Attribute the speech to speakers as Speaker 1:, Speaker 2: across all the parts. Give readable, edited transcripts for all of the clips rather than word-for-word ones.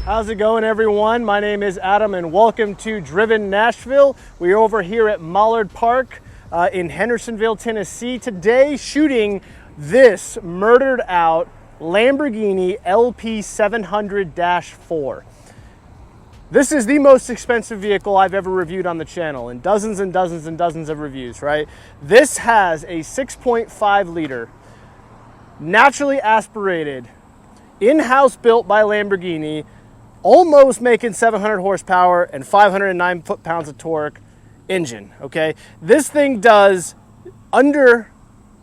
Speaker 1: How's it going, everyone? My name is Adam and welcome to Driven Nashville. We're over here at Mollard Park in Hendersonville, Tennessee today, shooting this murdered out Lamborghini LP 700-4. This is the most expensive vehicle I've ever reviewed on the channel, in dozens and dozens and dozens of reviews, right? This has a 6.5 liter, naturally aspirated, in-house built by Lamborghini, almost making 700 horsepower and 509 foot-pounds of torque engine, okay? This thing does under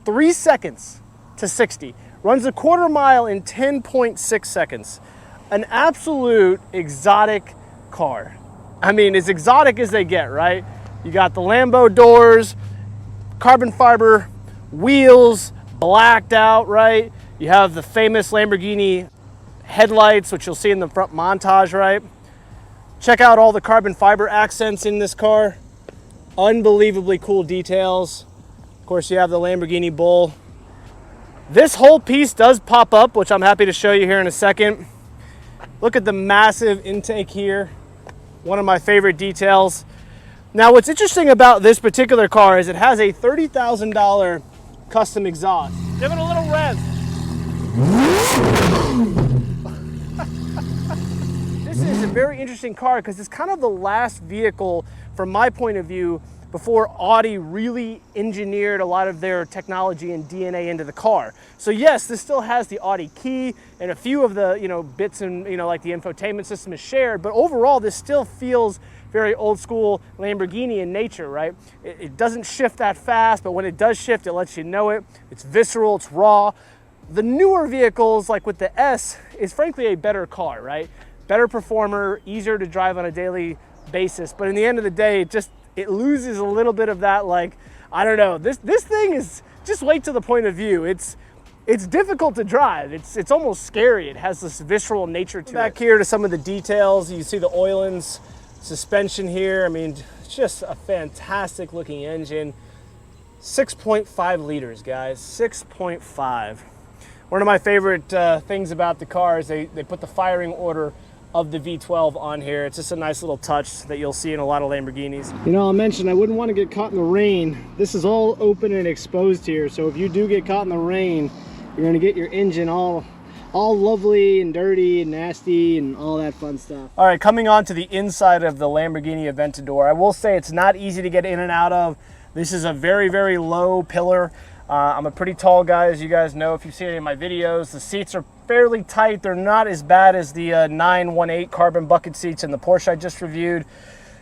Speaker 1: 3 seconds to 60. Runs a quarter mile in 10.6 seconds. An absolute exotic car. I mean, as exotic as they get, right? You got the Lambo doors, carbon fiber wheels, blacked out, right? You have the famous Lamborghini headlights, which you'll see in the front Montage, right? Check out all the carbon fiber accents in this car. Unbelievably cool details. Of course, you have the Lamborghini Bull. This whole piece does pop up, which I'm happy to show you here in a second. Look at the massive intake here. One of my favorite details. Now, what's interesting about this particular car is it has a $30,000 custom exhaust. Give it a little rev. This is a very interesting car because it's kind of the last vehicle, from my point of view, before Audi really engineered a lot of their technology and DNA into the car. So yes, this still has the Audi key and a few of the bits and like the infotainment system is shared, but overall this still feels very old school Lamborghini in nature, right? It doesn't shift that fast, but when it does shift, it lets you know it. It's visceral, it's raw. The newer vehicles, like with the S, is frankly a better car, right? Better performer, easier to drive on a daily basis, but in the end of the day, it loses a little bit of that, like, I don't know, this thing is, just wait to the point of view. It's difficult to drive. It's almost scary. It has this visceral nature to it. Back here to some of the details, you see the Oilin's suspension here. I mean, it's just a fantastic looking engine. 6.5 liters, guys, 6.5. One of my favorite things about the car is they put the firing order of the V12 on here. It's just a nice little touch that you'll see in a lot of Lamborghinis. I'll mention I wouldn't want to get caught in the rain. This is all open and exposed here, so if you do get caught in the rain, you're going to get your engine all lovely and dirty and nasty and all that fun stuff. All right, coming on to the inside of the Lamborghini Aventador, I will say it's not easy to get in and out of. This is a very, very low pillar. I'm a pretty tall guy, as you guys know if you've seen any of my videos. The seats are fairly tight. They're not as bad as the 918 carbon bucket seats in the Porsche I just reviewed.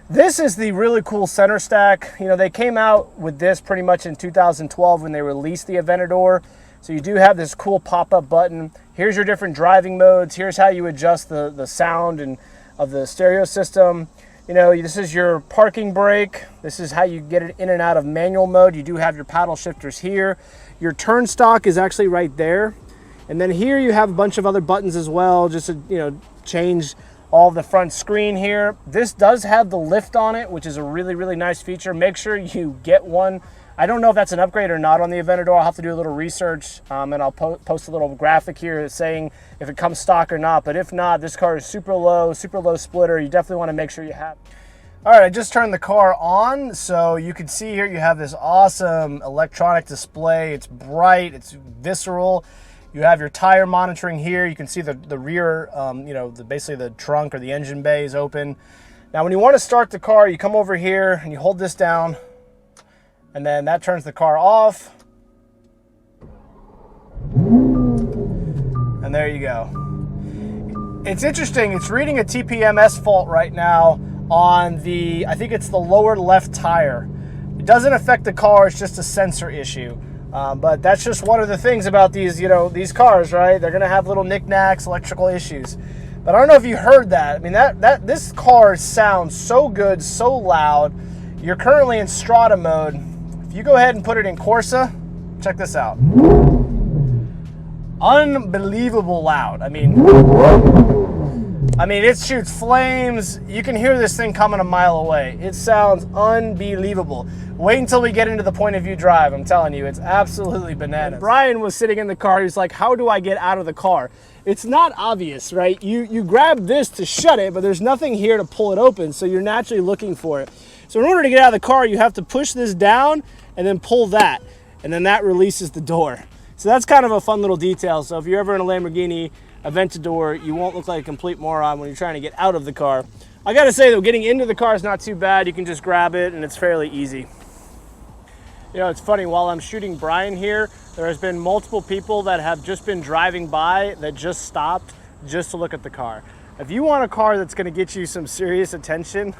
Speaker 1: This is the really cool center stack. They came out with this pretty much in 2012 when they released the Aventador. So you do have this cool pop-up button. Here's your different driving modes. Here's how you adjust the sound and of the stereo system. This is your parking brake. This is how you get it in and out of manual mode. You do have your paddle shifters here. Your turn stalk is actually right there. And then here you have a bunch of other buttons as well, just to change all the front screen here. This does have the lift on it, which is a really, really nice feature. Make sure you get one. I don't know if that's an upgrade or not on the Aventador. I'll have to do a little research, and I'll post a little graphic here saying if it comes stock or not. But if not, this car is super low splitter. You definitely want to make sure you have. All right, I just turned the car on, so you can see here you have this awesome electronic display. It's bright, it's visceral. You have your tire monitoring here. You can see the rear, basically the trunk or the engine bay is open. Now, when you want to start the car, you come over here and you hold this down, and then that turns the car off. And there you go. It's interesting, it's reading a TPMS fault right now on the, I think it's the lower left tire. It doesn't affect the car, it's just a sensor issue. But that's just one of the things about these, these cars, right? They're gonna have little knickknacks, electrical issues. But I don't know if you heard that. I mean, this car sounds so good, so loud. You're currently in Strata mode. If you go ahead and put it in Corsa, check this out. Unbelievable loud. I mean, I mean, it shoots flames. You can hear this thing coming a mile away. It sounds unbelievable. Wait until we get into the point of view drive. I'm telling you, it's absolutely bananas. Brian was sitting in the car. He's like, how do I get out of the car? It's not obvious, right? You grab this to shut it, but there's nothing here to pull it open, so you're naturally looking for it. So in order to get out of the car, you have to push this down and then pull that, and then that releases the door. So that's kind of a fun little detail. So if you're ever in a Lamborghini Aventador, you won't look like a complete moron when you're trying to get out of the car. I gotta say though, getting into the car is not too bad. You can just grab it and it's fairly easy. You know, it's funny, while I'm shooting Brian here, there has been multiple people that have just been driving by that just stopped just to look at the car. If you want a car that's gonna get you some serious attention,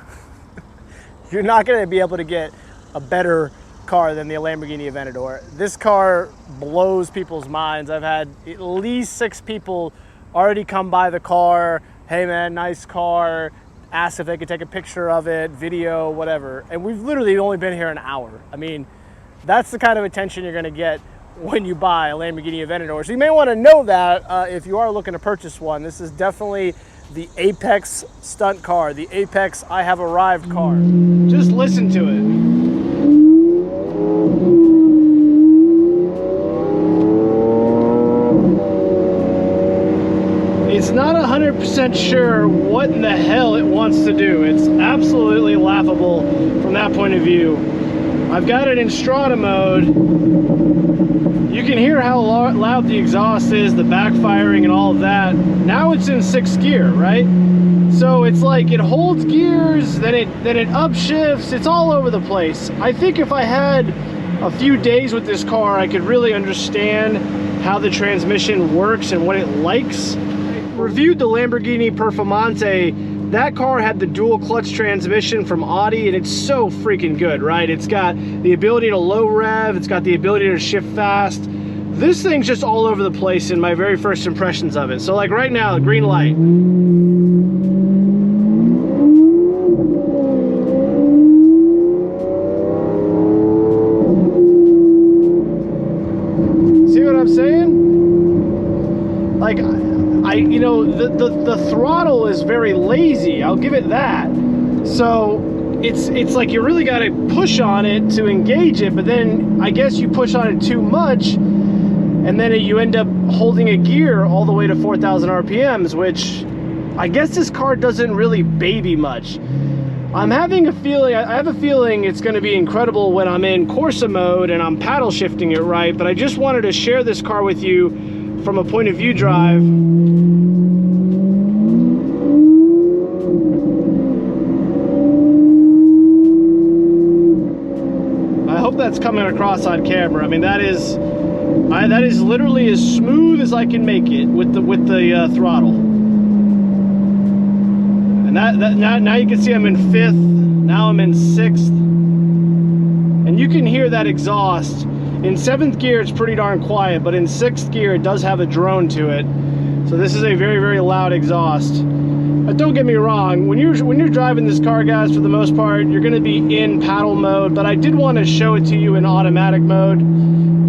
Speaker 1: you're not gonna be able to get a better car than the Lamborghini Aventador. This car blows people's minds. I've had at least 6 people already come by the car. Hey man, nice car. Asked if they could take a picture of it, video, whatever. And we've literally only been here an hour. I mean, that's the kind of attention you're gonna get when you buy a Lamborghini Aventador. So you may wanna know that if you are looking to purchase one. This is definitely the apex stunt car, the apex I have arrived car. Just listen to it. It's not 100% sure what in the hell it wants to do. It's absolutely laughable from that point of view. I've got it in Strata mode. You can hear how loud the exhaust is, the backfiring and all of that. Now it's in 6th gear, right? So it's like it holds gears, then it upshifts. It's all over the place. I think if I had a few days with this car, I could really understand how the transmission works and what it likes. Reviewed the Lamborghini Performante. That car had the dual clutch transmission from Audi, and it's so freaking good, right? It's got the ability to low rev, it's got the ability to shift fast. This thing's just all over the place in my very first impressions of it. So like right now, green light. See what I'm saying? Like, you know, the throttle is very lazy, I'll give it that. So it's like you really got to push on it to engage it, but then I guess you push on it too much and then you end up holding a gear all the way to 4,000 RPMs, which I guess this car doesn't really baby much. I'm having a feeling, I have a feeling it's going to be incredible when I'm in Corsa mode and I'm paddle shifting it right, but I just wanted to share this car with you from a point of view drive. I hope that's coming across on camera. I mean, that is literally as smooth as I can make it with the throttle. And now you can see I'm in 5th. Now I'm in 6th, and you can hear that exhaust. In 7th gear, it's pretty darn quiet, but in 6th gear, it does have a drone to it. So this is a very, very loud exhaust. But don't get me wrong, when you're driving this car, guys, for the most part, you're gonna be in paddle mode, but I did want to show it to you in automatic mode,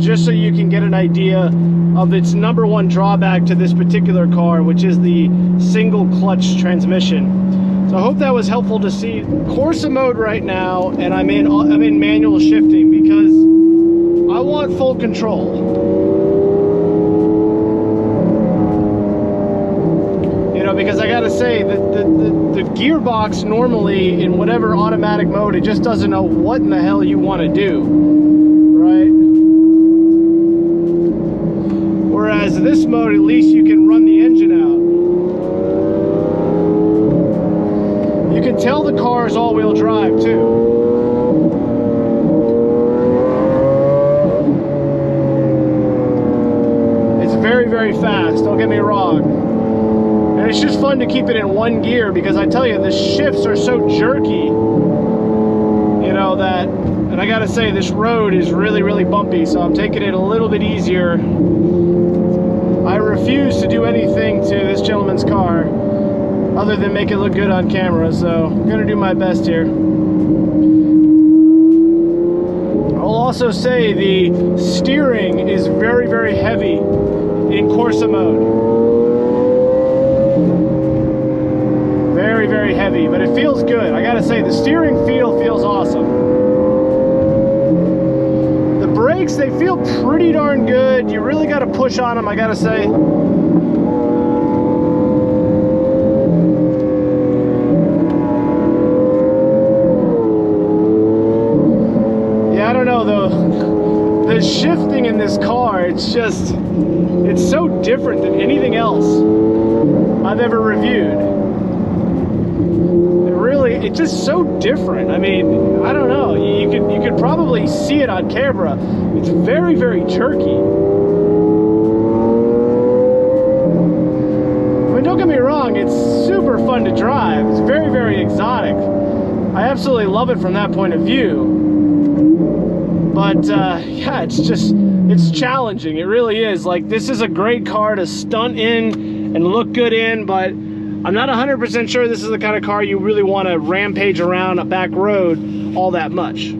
Speaker 1: just so you can get an idea of its #1 drawback to this particular car, which is the single clutch transmission. So I hope that was helpful to see. Corsa mode right now, and I'm in manual shifting because I want full control. You know, because I gotta say that the gearbox normally in whatever automatic mode, it just doesn't know what in the hell you want to do, right? Whereas in this mode, at least you can run the engine out. You can tell the car is all-wheel drive too. Very, very fast, don't get me wrong. And it's just fun to keep it in 1 gear because I tell you, the shifts are so jerky, you know, that, and I gotta say, this road is really, really bumpy, so I'm taking it a little bit easier. I refuse to do anything to this gentleman's car other than make it look good on camera, so I'm gonna do my best here. I'll also say the steering is very, very heavy in Corsa mode. very heavy, but it feels good. I gotta say, the steering feel feels awesome. The brakes, they feel pretty darn good. You really gotta push on them, I gotta say. Yeah, I don't know though. The shifting in this car, it's just, it's so different than anything else I've ever reviewed. It's just so different. I mean, I don't know. You could probably see it on camera. It's very, very jerky. I mean, don't get me wrong. It's super fun to drive. It's very, very exotic. I absolutely love it from that point of view. But yeah, it's challenging. It really is. Like, this is a great car to stunt in and look good in, but I'm not 100% sure this is the kind of car you really want to rampage around a back road all that much.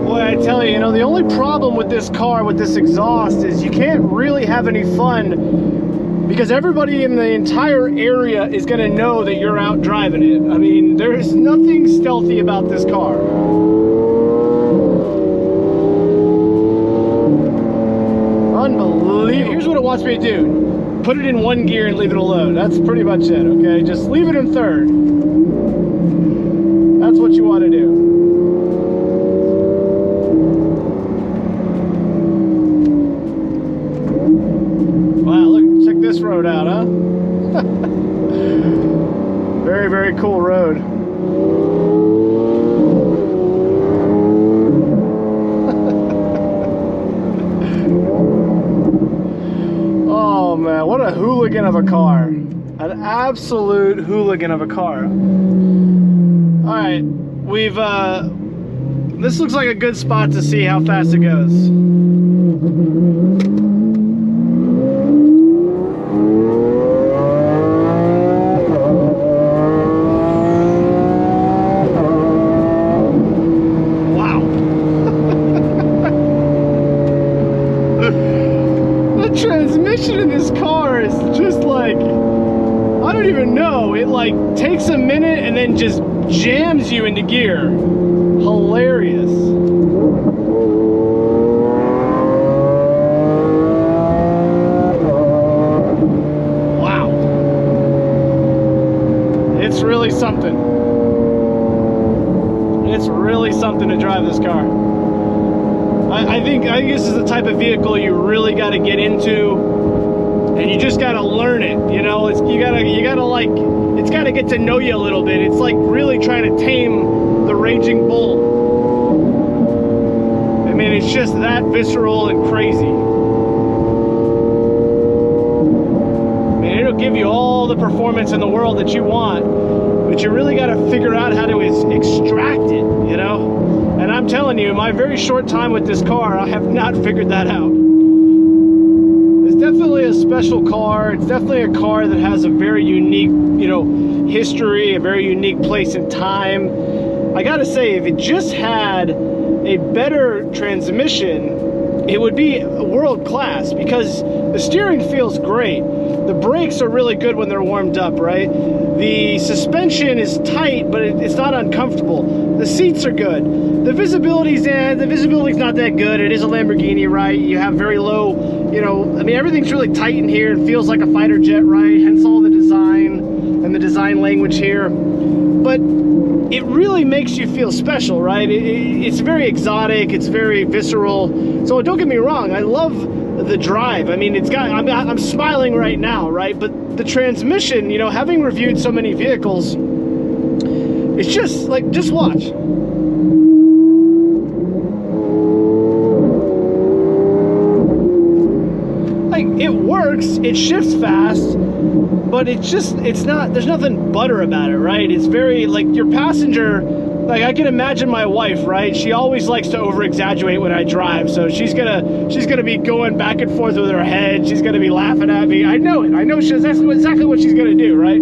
Speaker 1: Boy, I tell you, the only problem with this car, with this exhaust, is you can't really have any fun because everybody in the entire area is going to know that you're out driving it. I mean, there's nothing stealthy about this car. Unbelievable. Here's what it wants me to do. Put it in one gear and leave it alone. That's pretty much it, okay? Just leave it in third. That's what you want to do. Wow, look, check this road out, huh? Very, very cool road. Oh man, what a hooligan of a car. An absolute hooligan of a car. Alright, this looks like a good spot to see how fast it goes. Transmission in this car is just like, I don't even know, it like takes a minute and then just jams you into gear. Hilarious. Wow. It's really something. It's really something to drive this car. I think this is the type of vehicle you really got to get into, and you just got to learn it. You gotta like, it's got to get to know you a little bit. It's like really trying to tame the raging bull. I mean, it's just that visceral and crazy. I mean, it'll give you all the performance in the world that you want, but you really got to figure out how to extract it, And I'm telling you, in my very short time with this car, I have not figured that out. It's definitely a special car. It's definitely a car that has a very unique, history, a very unique place in time. I gotta say, if it just had a better transmission, it would be world class, because the steering feels great. The brakes are really good when they're warmed up, right? The suspension is tight, but it's not uncomfortable. The seats are good. The visibility's not that good. It is a Lamborghini, right? You have very low, I mean, everything's really tight in here. It feels like a fighter jet, right? Hence all the design and the design language here. But it really makes you feel special, right? It's very exotic. It's very visceral. So don't get me wrong. I love the drive. I mean, I'm smiling right now, right? But the transmission, having reviewed so many vehicles, it's just like, just watch. Like, it works, it shifts fast, but there's nothing butter about it, right? It's very, like, your passenger, like, I can imagine my wife, right? She always likes to over-exaggerate when I drive, so she's gonna be going back and forth with her head. She's gonna be laughing at me. I know it. I know exactly what she's gonna do, right?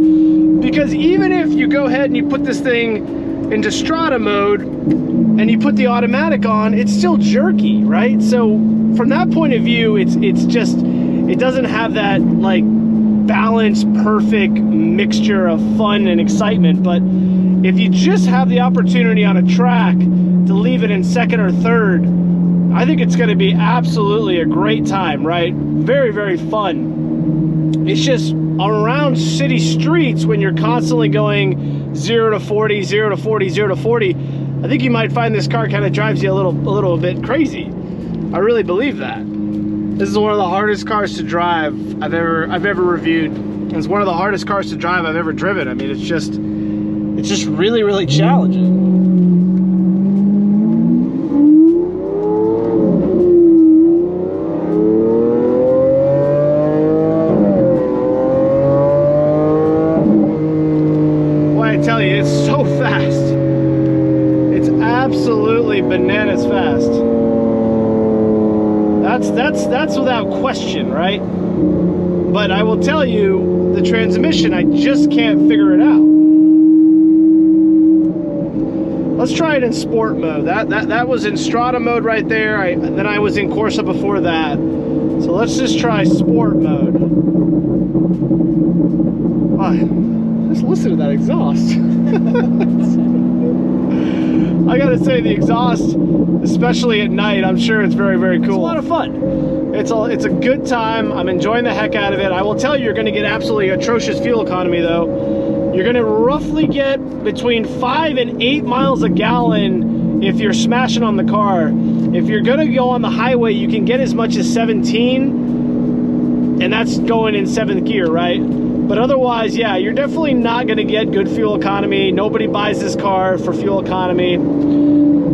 Speaker 1: Because even if you go ahead and you put this thing into strata mode, and you put the automatic on, it's still jerky, right? So from that point of view, it doesn't have that like balanced, perfect mixture of fun and excitement. But if you just have the opportunity on a track to leave it in second or third, I think it's going to be absolutely a great time, right? Very, very fun. It's just around city streets when you're constantly going 0 to 40, 0 to 40, 0 to 40, I think you might find this car kind of drives you a little bit crazy. I really believe that. This is one of the hardest cars to drive I've ever reviewed. And it's one of the hardest cars to drive I've ever driven. I mean, it's just really, really challenging. Bananas fast. That's without question, right? But I will tell you, the transmission, I just can't figure it out. Let's try it in sport mode. That was in Strata mode right there. Then I was in Corsa before that. So let's just try sport mode. Oh, just listen to that exhaust. I gotta say, the exhaust, especially at night, I'm sure it's very, very cool. It's a lot of fun. It's a good time. I'm enjoying the heck out of it. I will tell you, you're gonna get absolutely atrocious fuel economy though. You're gonna roughly get between 5 and 8 miles a gallon if you're smashing on the car. If you're gonna go on the highway, you can get as much as 17, and that's going in 7th gear, right? But otherwise, yeah, you're definitely not going to get good fuel economy. Nobody buys this car for fuel economy.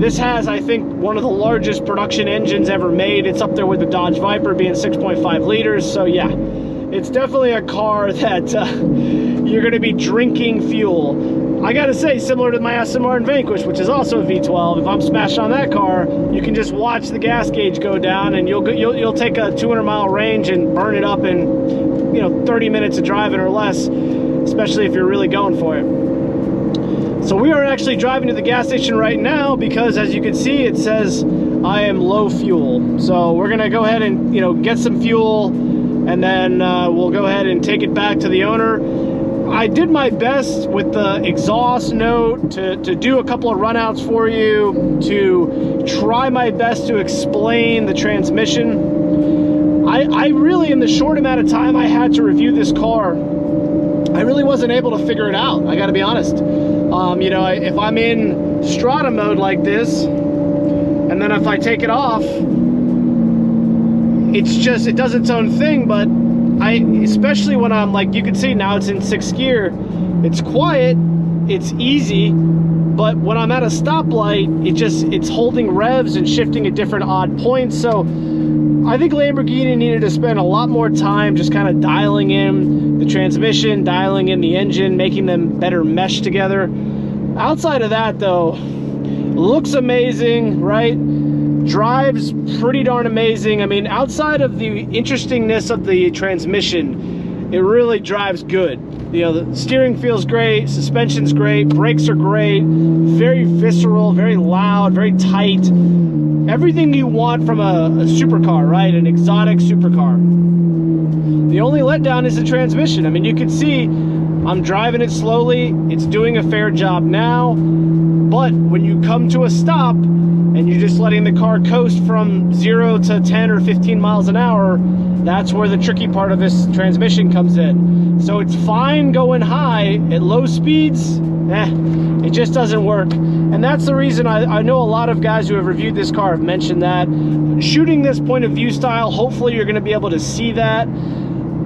Speaker 1: This has, I think, one of the largest production engines ever made. It's up there with the Dodge Viper being 6.5 liters. So yeah, it's definitely a car that you're going to be drinking fuel. I got to say, similar to my Aston Martin Vanquish, which is also a V12, if I'm smashed on that car, you can just watch the gas gauge go down, and you'll take a 200-mile range and burn it up in 30 minutes of driving or less, especially if you're really going for it. So we are actually driving to the gas station right now because, as you can see, it says I am low fuel. So we're gonna go ahead and get some fuel, and then we'll go ahead and take it back to the owner. I did my best with the exhaust note to do a couple of runouts for you, to try my best to explain the transmission. I really, in the short amount of time I had to review this car, I really wasn't able to figure it out. I gotta be honest. If I'm in Strata mode like this, and then if I take it off, it does its own thing. But especially when I'm like, you can see now it's in 6th gear, it's quiet, it's easy. But when I'm at a stoplight, it's holding revs and shifting at different odd points. So I think Lamborghini needed to spend a lot more time just kind of dialing in the transmission, dialing in the engine, making them better mesh together. Outside of that though, looks amazing, right? Drives pretty darn amazing. I mean, outside of the interestingness of the transmission, it really drives good. The steering feels great, suspension's great, brakes are great, very visceral, very loud, very tight. Everything you want from a supercar, right? An exotic supercar. The only letdown is the transmission. I mean, you can see I'm driving it slowly. It's doing a fair job now. But when you come to a stop and you're just letting the car coast from 0 to 10 or 15 miles an hour, that's where the tricky part of this transmission comes in. So it's fine going high at low speeds. It just doesn't work. And that's the reason I know a lot of guys who have reviewed this car have mentioned that. Shooting this point of view style, hopefully you're going to be able to see that.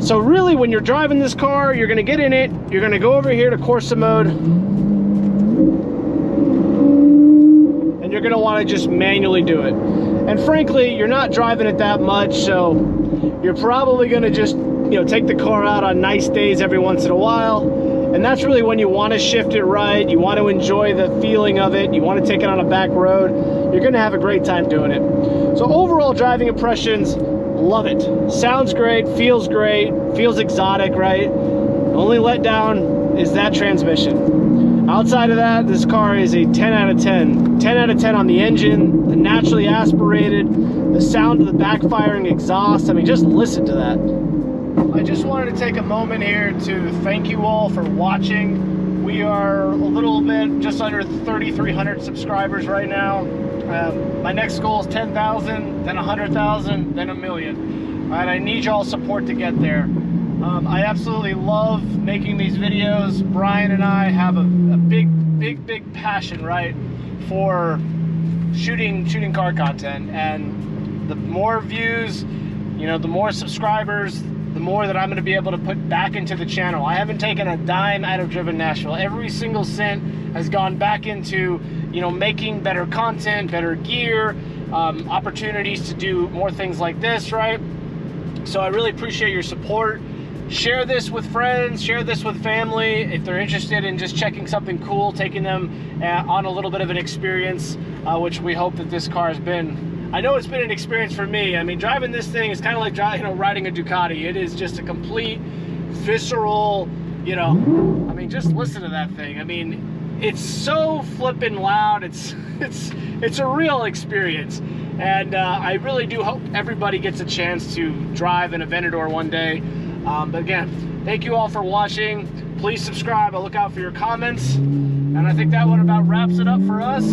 Speaker 1: So really, when you're driving this car, you're going to get in it, you're going to go over here to Corsa mode, and you're going to want to just manually do it. And frankly, you're not driving it that much, so you're probably going to just take the car out on nice days every once in a while. And that's really when you want to shift it right. You want to enjoy the feeling of it. You want to take it on a back road. You're going to have a great time doing it. So overall driving impressions, love it. Sounds great, feels exotic, right? The only letdown is that transmission. Outside of that, this car is a 10 out of 10. 10 out of 10 on the engine, the naturally aspirated, the sound of the backfiring exhaust. I mean, just listen to that. I just wanted to take a moment here to thank you all for watching. We are a little bit just under 3,300 subscribers right now. My next goal is 10,000, then 100,000, then 1 million. And I need y'all's support to get there. I absolutely love making these videos. Brian and I have a big passion, right, for shooting car content. And the more views, you know, the more subscribers, the more that I'm going to be able to put back into the channel. I haven't taken a dime out of Driven Nashville. Every single cent has gone back into, you know, making better content, better gear, opportunities to do more things like this, right? So I really appreciate your support. Share this with friends, share this with family if they're interested in just checking something cool, taking them on a little bit of an experience, which we hope that this car has been. I know it's been an experience for me. I mean, driving this thing is kind of like riding a Ducati. It is just a complete visceral, you know, I mean, just listen to that thing. I mean, it's so flippin' loud. It's a real experience. And I really do hope everybody gets a chance to drive an Aventador one day. But again, thank you all for watching. Please subscribe. I'll look out for your comments. And I think that one about wraps it up for us.